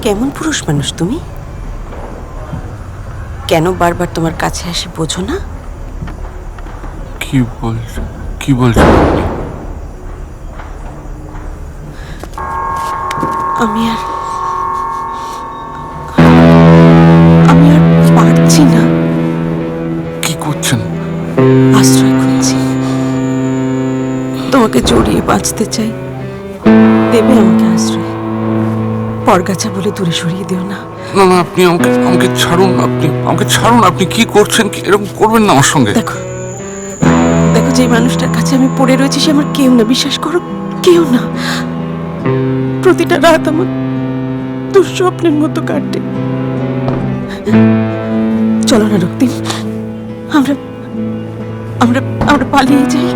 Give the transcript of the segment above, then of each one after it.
কেমন পুরুষ মানুষ তুমি? কেন বারবার তোমার কাছে আসি বোঝো না? কি বলছেন আপনি? আমি আর পারছি না। কি করছেন? আশ্রয় খুঁজছি, তোমাকে জড়িয়ে বাঁচতে চাই। দেবে আমাকে আশ্রয়? পরগাছা বলে দূরে সরিয়ে দিও না। না না, আপনি আমাকে ছাড়ুন। আমাকে ছাড়ুন। আপনি কি করছেন? এরকম করবেন না আমার সঙ্গে। দেখো দেখো, যে মানুষটার কাছে আমি পড়ে রয়েছি সে আমার কেউ না, বিশ্বাস করো, কেউ না। প্রতিটা রাত আমার দুঃস্বপ্নের মতো কাটে। চলো না রক্তিম, আমরা আমরা আমরা পালিয়ে যাই।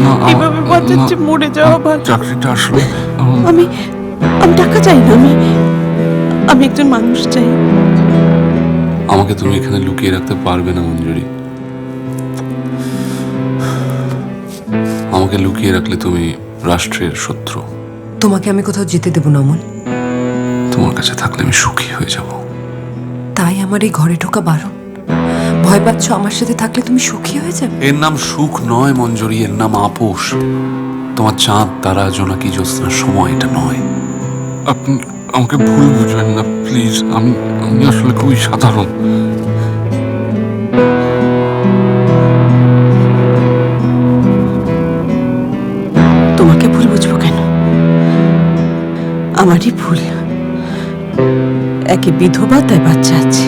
না, এভাবে বাঁচাচ্ছে মরে যাওয়া ভালো। চাকরিটা আসলে আমি আমি টাকা চাই না, আমি একজন মানুষ চাই। আমাকে তুমি এখানে লুকিয়ে রাখতে পারবে না মঞ্জুরি। আমাকে লুকিয়ে রাখলে তুমি রাষ্ট্রের শত্রু। তোমাকে আমি কোথাও যেতে দেব না অমল। তোমার কাছে থাকলে আমি সুখী হয়ে যাব। তাই আমার এই ঘরে ঢোকা বারণ। ভয় পাচ্ছ আমার সাথে থাকলে তুমি সুখী হয়ে যাবে? এর নাম সুখ নয় মঞ্জুরি, এর নাম আপোষ। তোমার চাঁদ তারা জোনাকি জ্যোৎস্নার সময় এটা নয়। আপনি আমাকে ভুল বুঝবেন না প্লিজ। আমি আসলে খুবই সাধারণ। তোমাকে ভুল বুঝবো কেন? আমারই ভুল। একে বিধবা, তাই বাচ্চা আছে।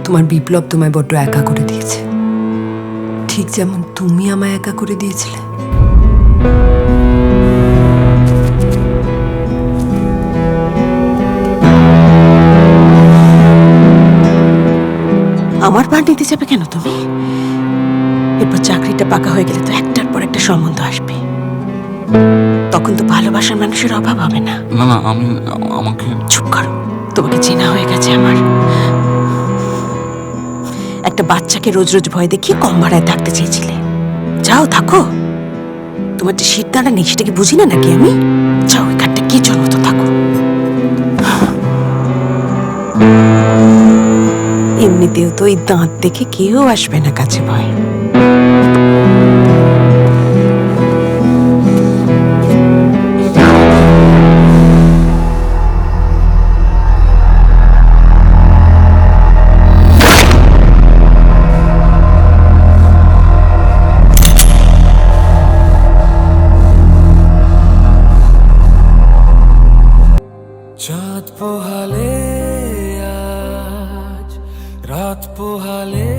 তোমার বিপ্লব তোমায় বড্ড একা করে দিয়েছে, ঠিক যেমন তুমি আমায় একা করে দিয়েছিলে। আমার পার নিতে যাবে কেন তুমি? এরপর চাকরিটা পাকা হয়ে গেলে তো একটার পর একটা সম্বন্ধ আসবে। তখন তো ভালোবাসার মানুষের অভাব হবে না। না না, আমাকে চুপ করো, তোমাকে চেনা হয়ে গেছে আমার। একটা বাচ্চাকে রোজ রোজ ভয় দেখিয়ে কম ভাড়ায় থাকতে চেয়েছিলে। যাও থাকো, তোমার যে শীত দাঁড়া নেই সেটা কি বুঝি না নাকি আমি? যাও, এখানটা কি জন্য তো থাকো। এমনিতেও তো এই দাঁত দেখে কেউ আসবে না কাছে, ভয়। চাঁদ পোহালে আজ রাত পোহালে